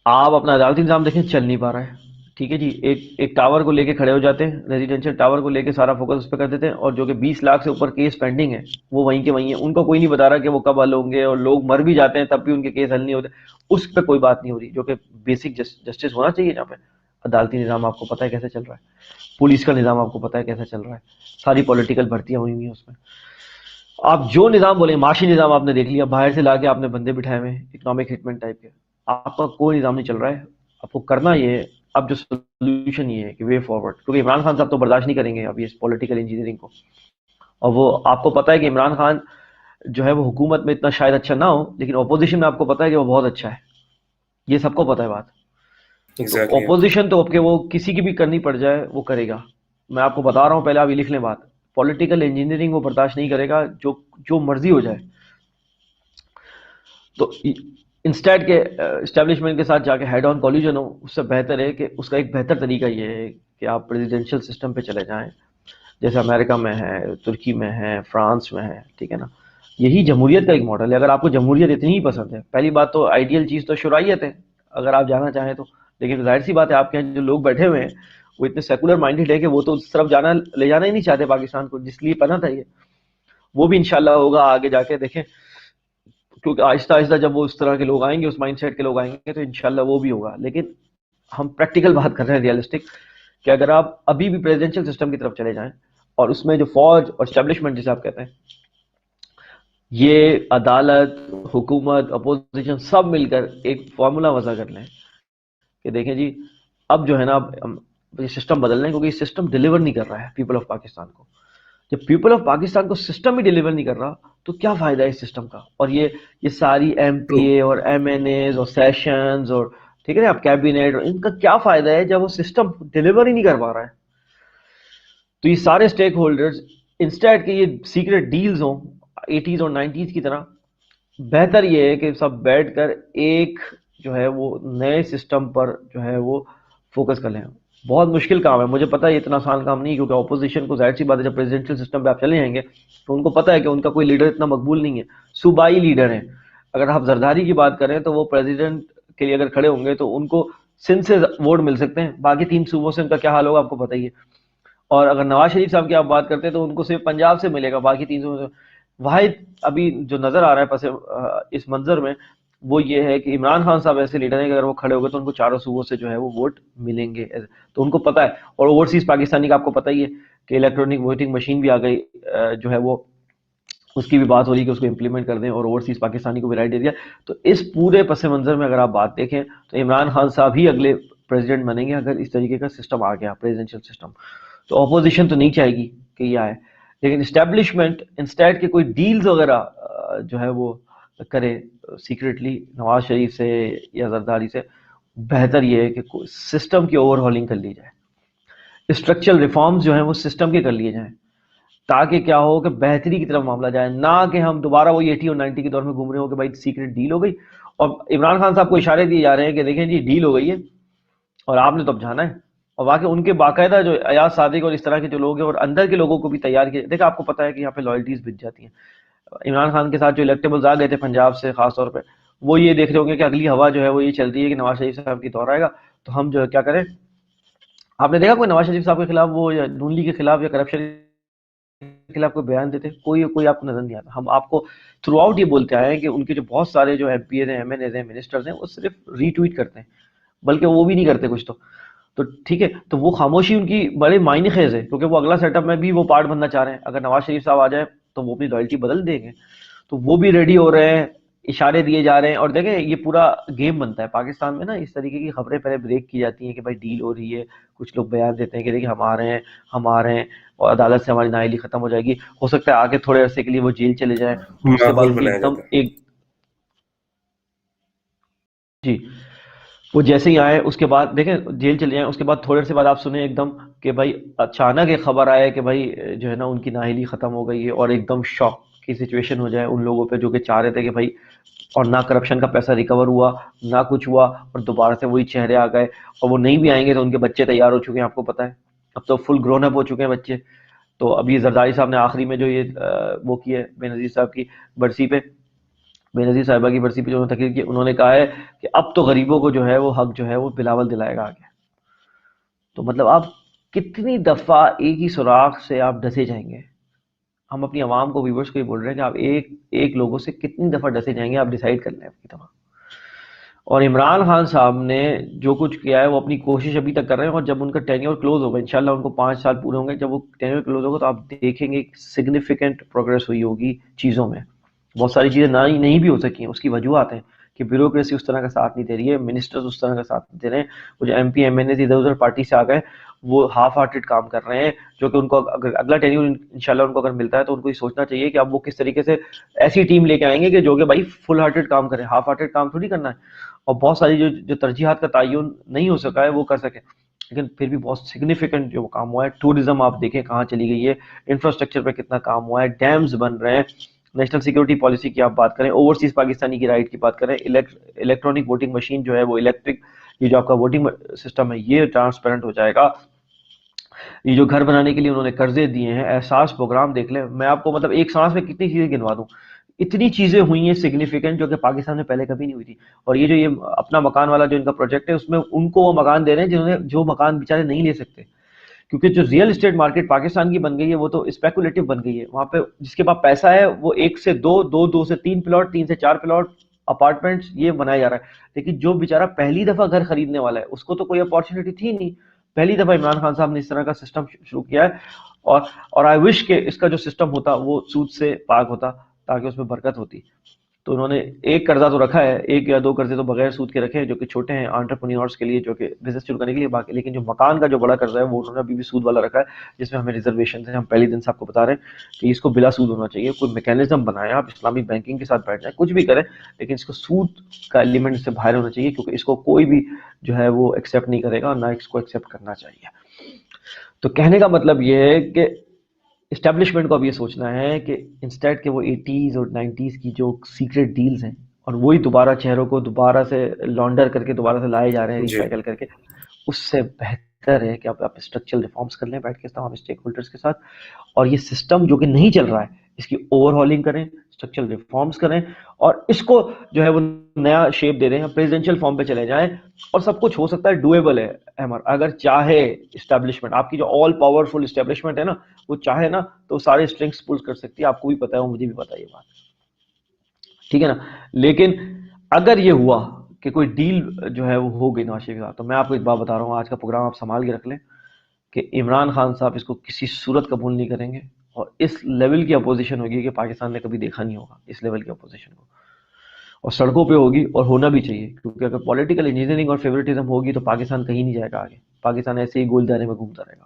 آپ اپنا عدالتی نظام دیکھیں, چل نہیں پا رہا ہے. ٹھیک ہے جی, ایک ٹاور کو لے کے کھڑے ہو جاتے ہیں, ریزیڈینشیل ٹاور کو لے کے سارا فوکس اس پہ کر دیتے ہیں, اور جو کہ 20 لاکھ سے اوپر کیس پینڈنگ ہے وہ وہیں کے وہیں ہیں, ان کو کوئی نہیں بتا رہا کہ وہ کب حل ہوں گے, اور لوگ مر بھی جاتے ہیں تب بھی ان کے کیس حل نہیں ہوتے. اس پہ کوئی بات نہیں ہو رہی, جو کہ بیسک جسٹس ہونا چاہیے جہاں پہ. عدالتی نظام آپ کو پتا ہے کیسے چل رہا ہے, پولیس کا نظام آپ کو پتا ہے کیسے چل رہا ہے, ساری پولیٹیکل بھرتیاں ہوئی ہوئی ہیں اس میں. آپ جو نظام بولیں, معاشی نظام آپ نے دیکھ لیا, باہر سے لا کے آپ نے بندے بٹھائے ہوئے ہیں اکنامک ہٹمنٹ ٹائپ کے, آپ کا کوئی نظام نہیں چل رہا ہے. آپ کو کرنا یہ ہے, اب جو سولوشن یہ ہے کہ وے فارورڈ, کیونکہ عمران خان صاحب تو برداشت نہیں کریں گے اب یہ پولیٹیکل انجینئرنگ کو. اور وہ آپ کو پتا ہے کہ عمران خان جو ہے وہ حکومت میں اتنا شاید اچھا نہ ہو, لیکن اپوزیشن میں آپ کو پتا ہے کہ وہ بہت اچھا ہے, یہ سب کو پتا ہے بات. تو ایگزیکٹلی. اپوزیشن تو اب کہ وہ کسی کی بھی کرنی پڑ جائے وہ کرے گا. میں آپ کو بتا رہا ہوں, پہلے آپ یہ لکھ لیں بات, پولیٹیکل انجینئرنگ وہ برداشت نہیں کرے گا, جو مرضی ہو جائے. تو انسٹیٹ کے اسٹیبلشمنٹ کے ساتھ جا کے ہیڈ آن کولیجن ہو, اس سے بہتر ہے کہ اس کا ایک بہتر طریقہ یہ ہے کہ آپ پریزیڈینشیل سسٹم پہ چلے جائیں, جیسے امریکہ میں ہے, ترکی میں ہے, فرانس میں ہے. ٹھیک ہے نا, یہی جمہوریت کا ایک ماڈل ہے. اگر آپ کو جمہوریت اتنی ہی پسند ہے, پہلی بات تو آئیڈیل چیز تو شرعیت ہے اگر آپ جانا چاہیں تو, لیکن ظاہر سی بات ہے آپ کے جو لوگ بیٹھے ہوئے ہیں وہ اتنے سیکولر مائنڈیڈ ہے کہ وہ تو اس طرف لے جانا ہی نہیں چاہتے پاکستان کو, جس لیے پناہ تھا یہ. وہ بھی انشاءاللہ ہوگا آگے جا کے, دیکھیں, کیونکہ آہستہ آہستہ جب وہ اس طرح کے لوگ آئیں گے, اس مائنڈ سیٹ کے لوگ آئیں گے, تو انشاءاللہ وہ بھی ہوگا. لیکن ہم پریکٹیکل بات کر رہے ہیں, ریئلسٹک, کہ اگر آپ ابھی بھی پریزیڈینشیل سسٹم کی طرف چلے جائیں, اور اس میں جو فوج اور اسٹیبلشمنٹ جسے آپ کہتے ہیں, یہ عدالت, حکومت, اپوزیشن سب مل کر ایک فارمولا وضع کر لیں کہ دیکھیں جی اب جو ہے نا, اب یہ سسٹم بدل لیں, کیونکہ یہ سسٹم ڈیلیور نہیں کر رہا ہے پیپل آف پاکستان کو. جب پیپل آف پاکستان کو سسٹم ہی ڈیلیور نہیں کر رہا تو کیا فائدہ ہے اس سسٹم کا. اور یہ ساری ایم پی اے اور ایم این ایز اور سیشنز اور ٹھیک ہے نا, اب کیبنیٹ, ان کا کیا فائدہ ہے جب وہ سسٹم ڈیلیور ہی نہیں کر پا رہا ہے. تو یہ سارے اسٹیک ہولڈرز انسٹیٹ کے یہ سیکرٹ ڈیلز ہوں 80s اور 90s کی طرح, بہتر یہ ہے کہ سب بیٹھ کر ایک جو ہے وہ نئے سسٹم پر جو ہے وہ فوکس کر لیں. بہت مشکل کام ہے, مجھے پتا ہے یہ اتنا آسان کام نہیں, کیونکہ اپوزیشن کو ظاہر سی بات ہے جب پریزیڈنشیل سسٹم پہ آپ چلے جائیں گے تو ان کو پتا ہے کہ ان کا کوئی لیڈر اتنا مقبول نہیں ہے, صوبائی لیڈر ہیں. اگر آپ زرداری کی بات کریں تو وہ پریزیڈنٹ کے لیے اگر کھڑے ہوں گے تو ان کو سندھ سے ووٹ مل سکتے ہیں, باقی 3 صوبوں سے ان کا کیا حال ہوگا آپ کو پتہ ہی ہے. اور اگر نواز شریف صاحب کی آپ بات کرتے ہیں تو ان کو صرف پنجاب سے ملے گا, باقی 3 صوبوں سے. واحد ابھی جو نظر آ رہا ہے پس اس منظر میں وہ یہ ہے کہ عمران خان صاحب ایسے لیڈر ہیں کہ اگر وہ کھڑے ہو گئے تو ان کو چاروں صوبوں سے جو ہے وہ ووٹ ملیں گے, تو ان کو پتا ہے. اور اوورسیز پاکستانی کا آپ کو پتہ ہی ہے کہ الیکٹرانک ووٹنگ مشین بھی آ گئی, جو ہے وہ اس کی بھی بات ہو رہی ہے کہ اس کو امپلیمنٹ کر دیں, اور اوورسیز پاکستانی کو بھی رائٹ دے دیا. تو اس پورے پس منظر میں اگر آپ بات دیکھیں تو عمران خان صاحب ہی اگلے پریزیڈنٹ بنیں گے اگر اس طریقے کا سسٹم آ گیا, پریزیڈنشیل سسٹم. تو اپوزیشن تو نہیں چاہے گی کہ یہ آئے, لیکن اسٹیبلشمنٹ انسٹیٹ کے کوئی ڈیلز وغیرہ جو ہے وہ کرے سیکریٹلی نواز شریف سے یا زرداری سے, بہتر یہ ہے کہ سسٹم کی اوور ہالنگ کر لی جائے, اسٹرکچرل ریفارمز جو ہیں وہ سسٹم کے کر لیے جائیں, تاکہ کیا ہو کہ بہتری کی طرف معاملہ جائے, نہ کہ ہم دوبارہ وہی 80 اور 90 کے دور میں گھوم رہے ہو کہ بھائی سیکریٹ ڈیل ہو گئی. اور عمران خان صاحب کو اشارے دیے جا رہے ہیں کہ دیکھیں جی ڈیل ہو گئی ہے اور آپ نے تو اب جانا ہے. اور واقعی ان کے باقاعدہ جو ایاز صادق اور اس طرح کے جو لوگ ہیں اور اندر کے لوگوں کو بھی تیار کیا, دیکھا آپ کو پتا ہے کہ یہاں پہ لائلٹیز بچ جاتی ہیں. عمران خان کے ساتھ جو الیکٹیبلز آ گئے تھے پنجاب سے خاص طور پہ, وہ یہ دیکھ رہے ہوں گے کہ اگلی ہوا جو ہے وہ یہ چل رہی ہے کہ نواز شریف صاحب کی دور آئے گا تو ہم جو ہے کیا کریں. آپ نے دیکھا کوئی نواز شریف صاحب کے خلاف وہ یا نون لیگ کے خلاف یا کرپشن کے خلاف کوئی بیان دیتے, کوئی آپ کو نظر نہیں آتا. ہم آپ کو تھرو آؤٹ یہ بولتے آئے ہیں کہ ان کے جو بہت سارے جو ایم پی ایز ہیں, ایم این ایز ہیں, منسٹرز ہیں, وہ صرف ری ٹویٹ کرتے ہیں, بلکہ وہ بھی نہیں کرتے کچھ تو ٹھیک ہے. تو وہ خاموشی ان کی بڑے معنی خیز ہے, کیونکہ وہ اگلا سیٹ اپ میں بھی وہ پارٹ بننا چاہ رہے ہیں. اگر نواز شریف صاحب آ جائے تو وہ اپنی لائلٹی بدل دیں گے, تو وہ بھی ریڈی ہو رہے ہیں, اشارے دیے جا رہے ہیں. اور دیکھیں یہ پورا گیم بنتا ہے پاکستان میں نا, اس طریقے کی خبریں پہلے بریک کی جاتی ہیں کہ بھائی ڈیل ہو رہی ہے, کچھ لوگ بیان دیتے ہیں کہ دیکھیں ہم آ رہے ہیں اور عدالت سے ہماری نااہلی ختم ہو جائے گی, ہو سکتا ہے آگے تھوڑے عرصے کے لیے وہ جیل چلے جائیں, اس کے بعد ماحول ان کی بنایا ایک دم جاتا ہے. جی وہ جیسے ہی آئے اس کے بعد دیکھیں جیل چلے جائیں, اس کے بعد تھوڑے سے بعد آپ سنیں ایک دم کہ بھائی اچانک ایک خبر آئے کہ بھائی جو ہے نا ان کی نااہلی ختم ہو گئی ہے, اور ایک دم شاک کی سچویشن ہو جائے ان لوگوں پہ جو کہ چاہ رہے تھے کہ بھائی, اور نہ کرپشن کا پیسہ ریکور ہوا نہ کچھ ہوا, اور دوبارہ سے وہی چہرے آ گئے. اور وہ نہیں بھی آئیں گے تو ان کے بچے تیار ہو چکے ہیں, آپ کو پتہ ہے اب تو فل گرون اپ ہو چکے ہیں بچے, تو اب یہ زرداری صاحب نے آخری میں جو یہ وہ کی ہے بے نظیر صاحب کی برسی پہ، بے نظیر صاحبہ کی برسی پہ جو انہوں نے تقریر کی، انہوں نے کہا ہے کہ اب تو غریبوں کو جو ہے وہ حق جو ہے وہ بلاول دلائے گا آگے. تو مطلب آپ کتنی دفعہ ایک ہی سوراخ سے آپ ڈسے جائیں گے؟ ہم اپنی عوام کو، ویورز کو یہ بول رہے ہیں کہ آپ ایک لوگوں سے کتنی دفعہ ڈسے جائیں گے، آپ ڈیسائیڈ کر لیں اپنی دفعہ. اور عمران خان صاحب نے جو کچھ کیا ہے وہ اپنی کوشش ابھی تک کر رہے ہیں، اور جب ان کا ٹینیور کلوز ہوگا، انشاءاللہ ان کو 5 سال پورے ہوں گے، جب وہ ٹینیور کلوز ہوگا تو آپ دیکھیں گے سگنیفیکنٹ پروگرس ہوئی ہوگی چیزوں میں. بہت ساری چیزیں نہیں بھی ہو سکی ہیں، اس کی وجوہات ہیں کہ بیوروکریسی اس طرح کا ساتھ نہیں دے رہی ہے، منسٹرز اس طرح کا ساتھ نہیں دے رہے ہیں، وہ جو ایم پی ایم این اے ادھر ادھر پارٹی سے آ گئے وہ ہاف ہارٹیڈ کام کر رہے ہیں، جو کہ ان کو اگر اگلا ٹینیور انشاءاللہ ان کو اگر ملتا ہے تو ان کو یہ سوچنا چاہیے کہ اب وہ کس طریقے سے ایسی ٹیم لے کے آئیں گے کہ جو کہ بھائی فل ہارٹیڈ کام کرے، ہاف ہارٹیڈ کام تھوڑی کرنا ہے. اور بہت ساری جو ترجیحات کا تعین نہیں ہو سکا ہے وہ کر سکے، لیکن پھر بھی بہت سگنیفیکنٹ جو کام ہوا ہے. ٹورزم آپ دیکھیں کہاں چلی گئی ہے، انفراسٹرکچر پہ کتنا کام ہوا ہے، ڈیمز بن رہے ہیں، نیشنل سیکورٹی پالیسی کی آپ بات کریں، اوورسیز پاکستانی کی رائٹ کی بات کریں، الیکٹرانک ووٹنگ مشین جو ہے وہ الیکٹرک، یہ جو آپ کا ووٹنگ سسٹم ہے یہ ٹرانسپیرنٹ ہو جائے گا. یہ جو گھر بنانے کے لیے انہوں نے قرضے دیے ہیں، احساس پروگرام دیکھ لیں. میں آپ کو مطلب ایک سانس میں کتنی چیزیں گنوا دوں، اتنی چیزیں ہوئی ہیں سگنیفیکنٹ جو کہ پاکستان میں پہلے کبھی نہیں ہوئی تھی. اور یہ اپنا مکان والا جو ان کا پروجیکٹ ہے، اس میں ان کو وہ مکان دے رہے ہیں جنہوں نے جو مکان بیچارے نہیں لے سکتے، کیونکہ جو ریئل اسٹیٹ مارکیٹ پاکستان کی بن گئی ہے وہ تو اسپیکولیٹو بن گئی ہے. وہاں پہ جس کے پاس پیسہ ہے وہ 1 سے 2 سے 3 پلاٹ اپارٹمنٹس یہ بنایا جا رہا ہے. لیکن جو بیچارہ پہلی دفعہ گھر خریدنے والا ہے اس کو تو کوئی اپارچونیٹی تھی نہیں. پہلی دفعہ عمران خان صاحب نے اس طرح کا سسٹم شروع کیا ہے، اور آئی وش کہ اس کا جو سسٹم ہوتا وہ سود سے پاک ہوتا تاکہ اس میں برکت ہوتی. تو انہوں نے ایک قرضہ تو رکھا ہے، 1 یا 2 قرضے تو بغیر سود کے رکھے ہیں جو کہ چھوٹے ہیں انٹرپرینیورس کے لیے، جو کہ بزنس شروع کرنے کے لیے. باقی لیکن جو مکان کا جو بڑا قرضہ ہے وہ انہوں نے ابھی بھی سود والا رکھا ہے، جس میں ہمیں ریزرویشن ہے. ہم پہلے دن سے آپ کو بتا رہے ہیں کہ اس کو بلا سود ہونا چاہیے. کوئی میکینزم بنائیں، آپ اسلامی بینکنگ کے ساتھ بیٹھ جائیں، کچھ بھی کریں، لیکن اس کو سود کا ایلیمنٹ سے باہر ہونا چاہیے، کیونکہ اس کو کوئی بھی جو ہے وہ ایکسیپٹ نہیں کرے گا، اور نہ اس کو ایکسیپٹ کرنا چاہیے. تو کہنے کا مطلب یہ ہے کہ اسٹیبلشمنٹ کو اب یہ سوچنا ہے کہ انسٹیٹ کہ وہ 80s اور 90s کی جو سیکریٹ ڈیلز ہیں اور وہی دوبارہ چہروں کو دوبارہ سے لانڈر کر کے دوبارہ سے لائے جا رہے ہیں جی ریسائیکل کر کے، اس سے بہتر ہے کہ آپ اسٹرکچرل ریفارمز کر لیں بیٹھ کے تمام اسٹیک ہولڈرز کے ساتھ، اور یہ سسٹم جو کہ نہیں چل رہا ہے اس کی اوور ہالنگ کریں، اسٹرکچرل ریفارمز کریں، اور اس کو جو ہے وہ نیا شیپ دے دیں، پریزیڈنشیل فارم پہ چلے جائیں. اور سب کچھ ہو سکتا ہے، ڈویبل ہے احمد، اگر چاہے اسٹیبلشمنٹ، آپ کی جو آل پاورفل اسٹیبلشمنٹ ہے نا، وہ چاہے نا تو سارے اسٹرنگس پل کر سکتی ہے. آپ کو بھی پتا ہے اور مجھے بھی پتا ہے یہ بات، ٹھیک ہے نا. لیکن اگر یہ ہوا کہ کوئی ڈیل جو ہے وہ ہو گئی نواز شریف کے ساتھ، تو میں آپ کو ایک بات بتا رہا ہوں، آج کا پروگرام آپ سنبھال کے رکھ لیں کہ عمران خان صاحب اس کو کسی صورت قبول نہیں کریں گے، اور اس لیول کی اپوزیشن ہوگی کہ پاکستان نے کبھی دیکھا نہیں ہوگا اس لیول کی اپوزیشن کو، اور سڑکوں پہ ہوگی، اور ہونا بھی چاہیے، کیونکہ اگر پولیٹیکل انجینئرنگ اور فیوریٹزم ہوگی تو پاکستان کہیں نہیں جائے گا آگے، پاکستان ایسے ہی گول دائرے میں گھومتا رہے گا.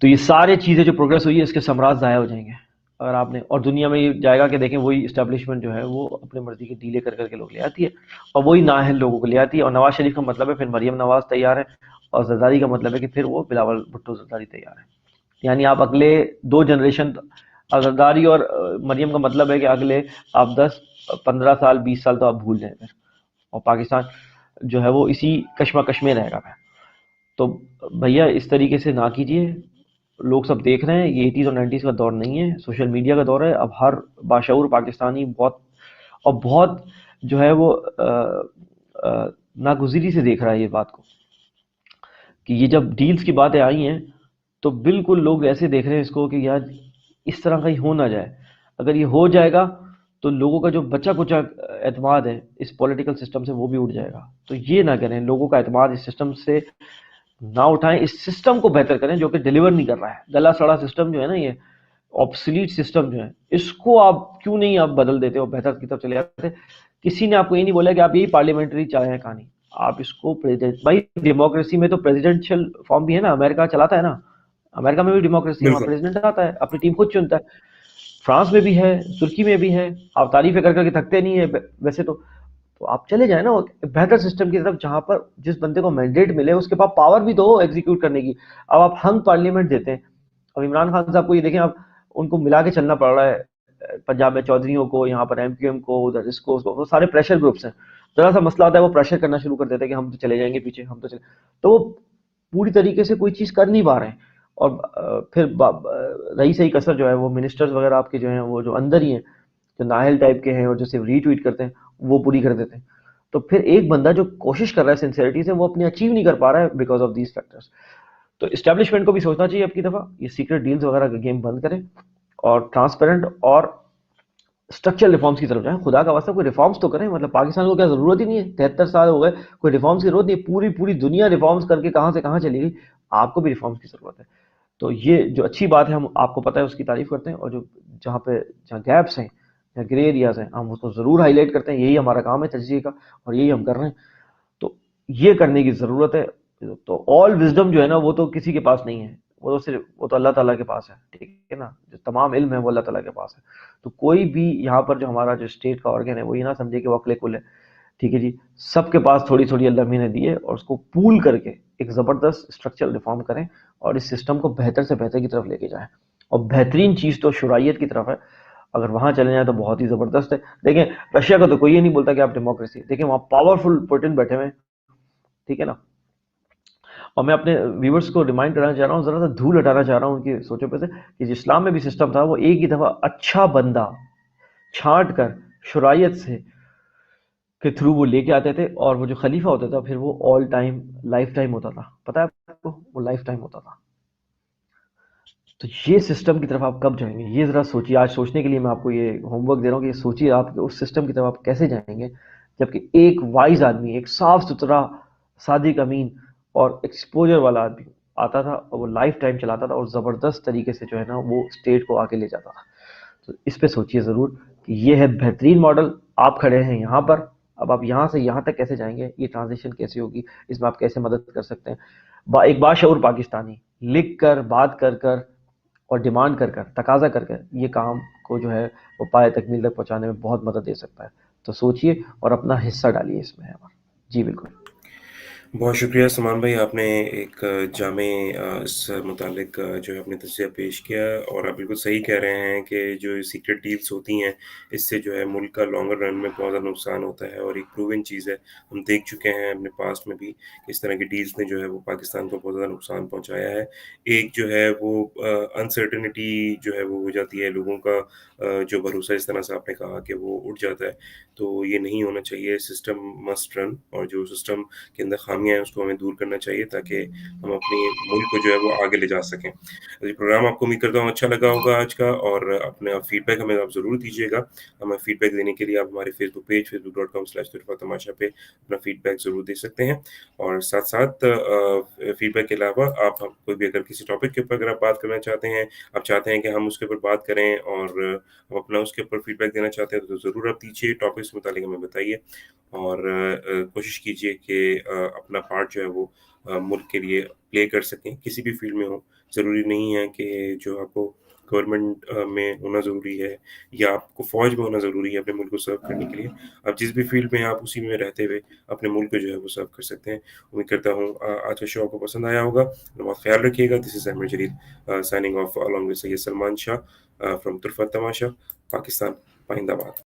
تو یہ سارے چیزیں جو پروگرس ہوئی ہے اس کے ثمرات ضائع ہو جائیں گے اگر آپ نے، اور دنیا میں یہ جائے گا کہ دیکھیں وہی اسٹیبلشمنٹ جو ہے وہ اپنے مرضی کے ڈیلے کر کے لوگ لے آتی ہے، اور وہی نااہل لوگوں کو لے آتی ہے. اور نواز شریف کا مطلب ہے پھر مریم نواز تیار ہے، اور زرداری کا مطلب ہے کہ پھر وہ بلاول بھٹو زرداری تیار ہے. یعنی آپ اگلے 2 جنریشن، زرداری اور مریم کا مطلب ہے کہ اگلے آپ 10 15 سال 20 سال تو آپ بھول جائیں پھر، اور پاکستان جو ہے وہ اسی کشمکش میں رہے گا پھر. تو بھیا اس طریقے سے نہ کیجیے، لوگ سب دیکھ رہے ہیں، یہ 80s اور 90s کا دور نہیں ہے، سوشل میڈیا کا دور ہے. اب ہر باشعور پاکستانی بہت جو ہے وہ ناگزیری سے دیکھ رہا ہے یہ بات کو، کہ یہ جب ڈیلز کی باتیں آئی ہیں تو بالکل لوگ ایسے دیکھ رہے ہیں اس کو کہ یار اس طرح کا ہی ہو نہ جائے. اگر یہ ہو جائے گا تو لوگوں کا جو بچا کچا اعتماد ہے اس پولیٹیکل سسٹم سے وہ بھی اٹھ جائے گا. تو یہ نہ کریں، لوگوں کا اعتماد اس سسٹم سے نہ اٹھائیں، اس سسٹم کو بہتر کریں جو کہ ڈیلیور نہیں کر رہا ہے. گلا سڑا سسٹم جو ہے نا، یہ آبسلیٹ سسٹم جو ہے، اس کو آپ کیوں نہیں آپ بدل دیتے اور بہتر کی طرف چلے جاتے. کسی نے آپ کو یہ نہیں بولا کہ آپ یہی پارلیمنٹری چاہیں کہانی، آپ اس کو بھائی ڈیموکریسی میں تو پریزیڈنشیل فارم بھی ہے نا، امریکہ چلاتا ہے نا، امریکہ میں بھی ڈیموکریسی ہے، وہاں بالکل پریزیڈنٹ آتا ہے اپنی ٹیم خود چنتا ہے. فرانس میں بھی ہے، ترکی میں بھی ہے، آپ تعریفیں کر کر کے تھکتے نہیں ہیں ویسے تو آپ چلے جائیں نا بہتر سسٹم کی طرف، جہاں پر جس بندے کو مینڈیٹ ملے اس کے پاس پاور بھی تو ہو ایگزیکیوٹ کرنے کی. اب آپ ہنگ پارلیمنٹ دیتے ہیں. اب عمران خان صاحب کو یہ دیکھیں، اب ان کو ملا کے چلنا پڑ رہا ہے، پنجاب میں چودھریوں کو، یہاں پر ایم کیو ایم کو، ادھر اس کو وہ سارے پریشر گروپس ہیں. ذرا سا مسئلہ ہوتا ہے وہ پریشر کرنا شروع کر دیتے ہیں کہ ہم تو چلے جائیں گے پیچھے، ہم تو وہ پوری طریقے سے کوئی چیز کر نہیں پا رہے ہیں. اور پھر رہی صحیح کثر جو ہے وہ منسٹرز وغیرہ آپ کے جو ہیں وہ جو اندر ہی ہیں، جو نااہل ٹائپ کے ہیں اور جو صرف ری ٹویٹ کرتے ہیں، وہ پوری کر دیتے ہیں. تو پھر ایک بندہ جو کوشش کر رہا ہے سنسیئرٹی سے، وہ اپنی اچیو نہیں کر پا رہا ہے بیکاز آف دیز فیکٹرز. تو اسٹیبلشمنٹ کو بھی سوچنا چاہیے اب کی دفعہ یہ سیکرٹ ڈیلز وغیرہ کا گیم بند کریں اور ٹرانسپیرنٹ اور اسٹرکچرل ریفارمس کی طرف جائیں. خدا کا واسطہ کوئی ریفارمس تو کریں. مطلب پاکستان کو کیا ضرورت ہی نہیں ہے؟ 73 سال ہو گئے، کوئی ریفارمس کی ضرورت نہیں ہے. پوری پوری دنیا ریفارمس کر کے کہاں سے کہاں چلی گئی. آپ کو بھی ریفارمس کی ضرورت ہے. تو یہ جو اچھی بات ہے ہم آپ کو پتہ ہے اس کی تعریف کرتے ہیں، اور جو جہاں گیپس ہیں، جہاں گرے ایریاز ہیں، ہم اس کو ضرور ہائی لائٹ کرتے ہیں. یہی ہمارا کام ہے تجزیے کا، اور یہی ہم کر رہے ہیں. تو یہ کرنے کی ضرورت ہے. تو آل وزڈم جو ہے نا وہ تو کسی کے پاس نہیں ہے، وہ تو اللہ تعالیٰ کے پاس ہے. ٹھیک ہے نا، جو تمام علم ہے وہ اللہ تعالیٰ کے پاس ہے. تو کوئی بھی یہاں پر جو ہمارا جو اسٹیٹ کا آرگن ہے وہ یہ نہ سمجھے کہ وہ عقل کل ہے. ٹھیک ہے جی، سب کے پاس تھوڑی تھوڑی اللہ نے دی ہے، اور اس کو پول کر کے ایک زبردست اسٹرکچرل ریفارم کریں اور اس سسٹم کو بہتر سے بہتر کی طرف لے کے جائیں. اور بہترین چیز تو شرائعیت کی طرف ہے. اگر وہاں چلے جائیں تو بہت ہی زبردست ہے. دیکھیں رشیا کا تو کوئی یہ نہیں بولتا کہ آپ ڈیموکریسی، دیکھیں وہاں پاورفل پوٹن بیٹھے ہوئے ہیں. ٹھیک ہے نا. اور میں اپنے ویورز کو ریمائنڈ کرانا چاہ رہا ہوں، ذرا سا دھول ہٹانا چاہ رہا ہوں ان کی سوچوں پہ سے، کہ اسلام میں بھی سسٹم تھا، وہ ایک ہی دفعہ اچھا بندہ چھانٹ کر شرائعت سے کے تھرو وہ لے کے آتے تھے، اور وہ جو خلیفہ ہوتا تھا پھر وہ آل ٹائم لائف ٹائم ہوتا تھا. پتہ ہے آپ کو وہ لائف ٹائم ہوتا تھا. تو یہ سسٹم کی طرف آپ کب جائیں گے؟ یہ ذرا سوچیے. آج سوچنے کے لیے میں آپ کو یہ ہوم ورک دے رہا ہوں کہ یہ سوچیے آپ کہ اس سسٹم کی طرف آپ کیسے جائیں گے جبکہ ایک وائز آدمی، ایک صاف ستھرا صادق امین اور ایکسپوجر والا آدمی آتا تھا، اور وہ لائف ٹائم چلاتا تھا، اور زبردست طریقے سے جو ہے نا وہ اسٹیٹ کو آگے لے جاتا تھا. تو اس پہ سوچیے ضرور کہ یہ ہے بہترین ماڈل. آپ کھڑے ہیں یہاں پر، اب آپ یہاں سے یہاں تک کیسے جائیں گے؟ یہ ٹرانزیشن کیسے ہوگی؟ اس میں آپ کیسے مدد کر سکتے ہیں؟ ایک باشعور پاکستانی لکھ کر، بات کر کر اور ڈیمانڈ کر کر، تقاضا کر کر یہ کام کو جو ہے وہ پائے تکمیل تک پہنچانے میں بہت مدد دے سکتا ہے. تو سوچئے اور اپنا حصہ ڈالیے اس میں. جی بالکل. بہت شکریہ سلمان بھائی، آپ نے ایک جامع اس متعلق جو ہے اپنے تجزیہ پیش کیا، اور آپ بالکل صحیح کہہ رہے ہیں کہ جو سیکرٹ ڈیلز ہوتی ہیں اس سے جو ہے ملک کا لانگر رن میں بہت زیادہ نقصان ہوتا ہے، اور ایک پروون چیز ہے. ہم دیکھ چکے ہیں اپنے پاسٹ میں بھی کہ اس طرح کی ڈیلز نے جو ہے وہ پاکستان کو بہت زیادہ نقصان پہنچایا ہے. ایک جو ہے وہ انسرٹنٹی جو ہے وہ ہو جاتی ہے لوگوں کا، جو بھروسہ اس طرح سے آپ نے کہا کہ وہ اٹھ جاتا ہے. تو یہ نہیں ہونا چاہیے. سسٹم مسٹ رن، اور جو سسٹم کے اندر خامیاں ہیں اس کو ہمیں دور کرنا چاہیے تاکہ ہم اپنے ملک کو جو ہے وہ آگے لے جا سکیں. یہ پروگرام آپ کو امید کرتا ہوں اچھا لگا ہوگا آج کا، اور اپنا فیڈ بیک ہمیں آپ ضرور دیجیے گا. ہمیں فیڈ بیک دینے کے لیے آپ ہمارے فیس بک پیج facebook.com/طرفہ پہ اپنا فیڈ بیک ضرور دے سکتے ہیں. اور ساتھ ساتھ فیڈ بیک کے علاوہ آپ کوئی بھی اگر کسی ٹاپک کے اوپر اگر آپ بات کرنا چاہتے ہیں، آپ چاہتے ہیں کہ ہم اس کے اوپر بات کریں، اور ہم اپنا اس کے اوپر فیڈ بیک دینا چاہتے ہیں، تو ضرور آپ دیجیے. ٹاپک سے متعلق ہمیں بتائیے، اور کوشش کیجیے کہ اپنا پارٹ جو ہے وہ ملک کے لیے پلے کر سکیں، کسی بھی فیلڈ میں ہو. ضروری نہیں ہے کہ جو آپ کو گورنمنٹ میں ہونا ضروری ہے یا آپ کو فوج میں ہونا ضروری ہے اپنے ملک کو سرو کرنے کے لیے. آپ جس بھی فیلڈ میں ہیں آپ اسی میں رہتے ہوئے اپنے ملک کو جو ہے وہ سرو کر سکتے ہیں. امید کرتا ہوں آج کا شو آپ کو پسند آیا ہوگا. بہت خیال رکھیے گا. This is Ahmed Jalil signing off along with Syed Salman Shah from Tarfa Tamasha, Pakistan. پائندہ باد.